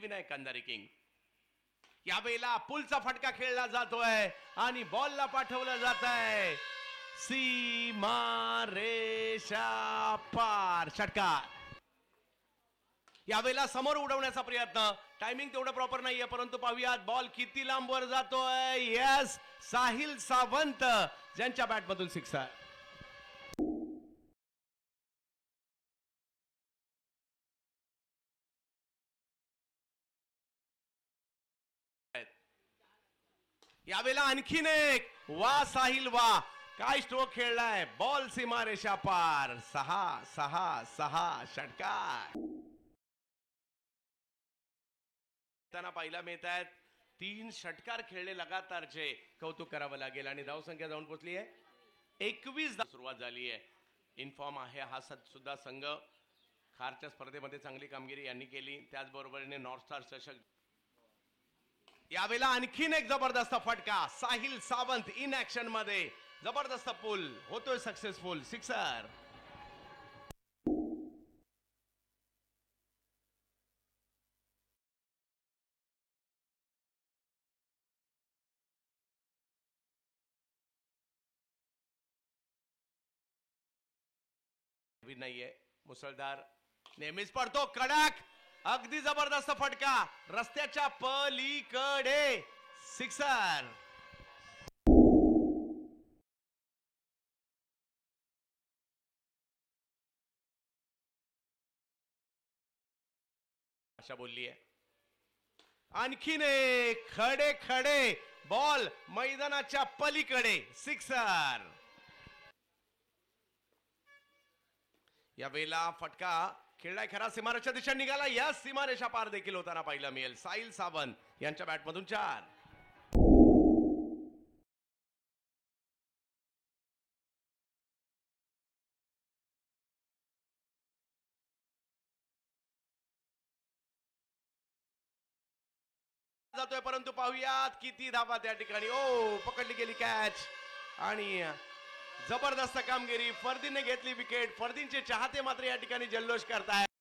सिद्धिविनायक कंधारे king. यावेळेला पुलचा फटका खेळला जातोय आणि बॉलला पाठवलं जात आहे सीमा रेषा पार. षटकार. यावेळेला समोर उडवण्याचा प्रयत्न. टायमिंग तेवढं प्रॉपर नाहीये, परंतु पाहूयात बॉल किती लांबवर जातोय. यस, साहिल सावंत ज्यांच्या बॅटमधून सिक्सर. यावेळेला आणखीन एक. वा साहिल वा, काय स्ट्रोक खेळलाय. बॉल सीमारेषा पार. 6-6-6 षटकार. त्यांना पाहायला मिळत आहेत 3 षटकार खेळले लगातारचे. कौतुक करावं लागेल. आणि धावसंख्या जाऊन पोहोचली आहे 21. सुरुवात झाली आहे. इन्फॉर्म आहे हा सुद्धा संघ. खारच्या स्पर्धेमध्ये चांगली कामगिरी यांनी केली. त्याचबरोबरीने नॉर्थ स्टार चषक. यावेळेला आणखीन एक जबरदस्त फटका. साहिल सावंत इन ऍक्शन मध्ये. जबरदस्त पुल होतोय सक्सेसफुल. सिक्सर. नाहीये. मुसळधार नेहमीच पडतो. कडक. अगदी जबरदस्त फटका. रस्त्याच्या पलीकडे. सिक्सर. अशा बोलली आहे. आणखीन एक. खडे खडे बॉल मैदानाच्या पलीकडे. सिक्सर. या वेळेला फटका खेळलाय खरा. सीमारेषा दिशेने निघाला. या सीमारेषा पार देखील होताना पाहायला मिळेल. साहिल सावंत यांच्या बॅटमधून 4. जातोय, परंतु पाहूयात किती धावा त्या ठिकाणी. ओ, पकडली गेली कॅच. आणि जबरदस्त कामगिरी. फर्दीने घेतली विकेट. फर्दींचे चाहते मात्र या ठिकाणी जल्लोष करतायत.